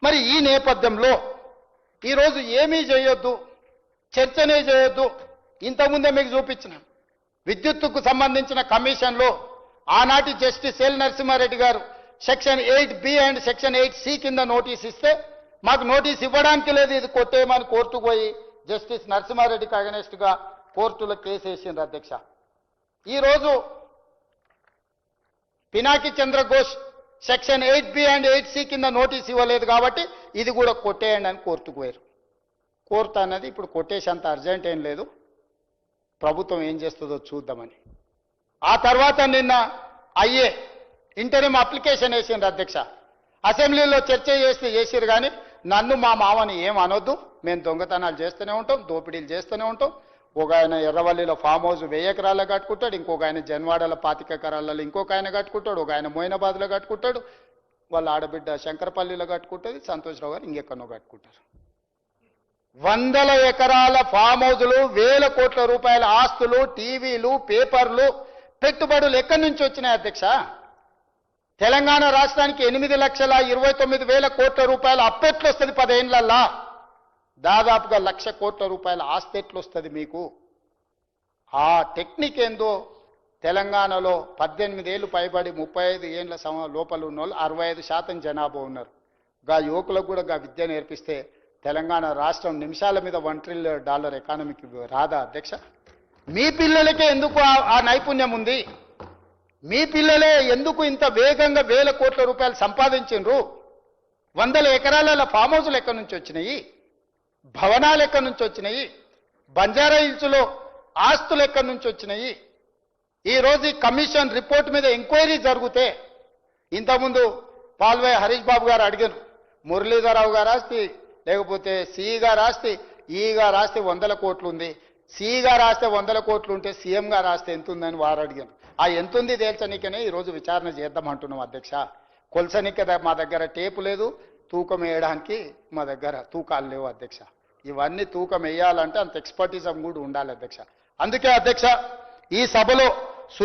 మరి ఈ నేపథ్యంలో ఈరోజు ఏమీ చేయొద్దు, చర్చనే చేయొద్దు. ఇంతకుముందే మీకు చూపించిన విద్యుత్తుకు సంబంధించిన కమిషన్లో ఆనాటి జస్టిస్ ఎల్ నరసింహారెడ్డి గారు section 8B and section 8C కింద నోటీస్ ఇస్తే మాకు నోటీస్ ఇవ్వడానికి లేదు, ఇది కొట్టేయమని కోర్టుకు పోయి జస్టిస్ నరసింహారెడ్డికి అగనెస్ట్గా కోర్టులో కేసు వేసిండ్రు అధ్యక్ష. ఈరోజు Pinaki Chandra Ghose section 8B and 8C కింద నోటీస్ ఇవ్వలేదు కాబట్టి ఇది కూడా కొట్టేయండి అని కోర్టుకు పోయారు. కోర్టు అన్నది ఇప్పుడు కొట్టేసేంత అర్జెంట్ ఏం లేదు, ప్రభుత్వం ఏం చేస్తుందో చూద్దామని. ఆ తర్వాత నిన్న ఇంటరిమ్ అప్లికేషన్ వేసిండ్రు అధ్యక్ష. అసెంబ్లీలో చర్చ చేసిరు కానీ నన్ను మా మామని ఏం అనొద్దు, మేము దొంగతనాలు చేస్తూనే ఉంటాం, దోపిడీలు చేస్తూనే ఉంటాం. ఒక ఆయన ఎర్రవల్లిలో ఫామ్ హౌస్ 1000 ఎకరాల్లో కట్టుకుంటాడు, ఇంకొక ఆయన జన్వాడలో 25 ఎకరాలలో ఇంకొక ఆయన కట్టుకుంటాడు, ఒక ఆయన మోయినాబాద్లో కట్టుకుంటాడు, వాళ్ళ ఆడబిడ్డ శంకరపల్లిలో కట్టుకుంటుంది, సంతోష్రావు గారు ఇంకెక్కడో కట్టుకుంటారు. 100 ఎకరాల ఫామ్ హౌజులు, 1000 కోట్ల రూపాయల ఆస్తులు, టీవీలు, పేపర్లు, పెట్టుబడులు ఎక్కడి నుంచి వచ్చినాయి అధ్యక్ష? తెలంగాణ రాష్ట్రానికి 8,29,000 కోట్ల రూపాయల అప్పెట్లు వస్తుంది 10 ఏళ్లల్లా. దాదాపుగా 1,00,000 కోట్ల రూపాయల ఆస్తి ఎట్లు వస్తుంది మీకు? ఆ టెక్నిక్ ఏందో తెలంగాణలో 18 ఏళ్ళు పైబడి 35 ఏళ్ళ లోపల ఉన్న వాళ్ళు 65% జనాభా ఉన్నారు. గా యువకులకు కూడా గా విద్య నేర్పిస్తే తెలంగాణ రాష్ట్రం నిమిషాల మీద $1 ట్రిలియన్ ఎకానమీకి రాదా అధ్యక్ష? మీ పిల్లలకే ఎందుకు ఆ నైపుణ్యం ఉంది? మీ పిల్లలే ఎందుకు ఇంత వేగంగా 1000 కోట్ల రూపాయలు సంపాదించిండ్రు? 100 ఎకరాల ఫామ్ హౌస్లు ఎక్కడి నుంచి వచ్చినాయి? భవనాలు ఎక్కడి నుంచి వచ్చినాయి? బంజారా హిల్స్లో ఆస్తులు ఎక్కడి నుంచి వచ్చినాయి? ఈరోజు ఈ కమిషన్ రిపోర్ట్ మీద ఎంక్వైరీ జరిగితే, ఇంతకుముందు పాల్వే హరీష్ బాబు గారు అడిగారు, మురళీధరరావు గారు ఆస్తి లేకపోతే సిఈ గారు ఆస్తి, ఈ గారు ఆస్తి 100 కోట్లు ఉంది, సిఈ గారు ఆస్తి 100 కోట్లు ఉంటే సీఎం గారు ఆస్తి ఎంత ఉందని వారు అడిగారు. ఆ ఎంతుంది తేల్చనికనే ఈరోజు విచారణ చేద్దామంటున్నాం అధ్యక్ష. కొలసనిక మా దగ్గర టేపు లేదు, తూకం వేయడానికి మా దగ్గర తూకాలు లేవు అధ్యక్ష. ఇవన్నీ తూకం వేయాలంటే అంత ఎక్స్పర్టిజం కూడా ఉండాలి అధ్యక్ష. అందుకే అధ్యక్ష ఈ సభలో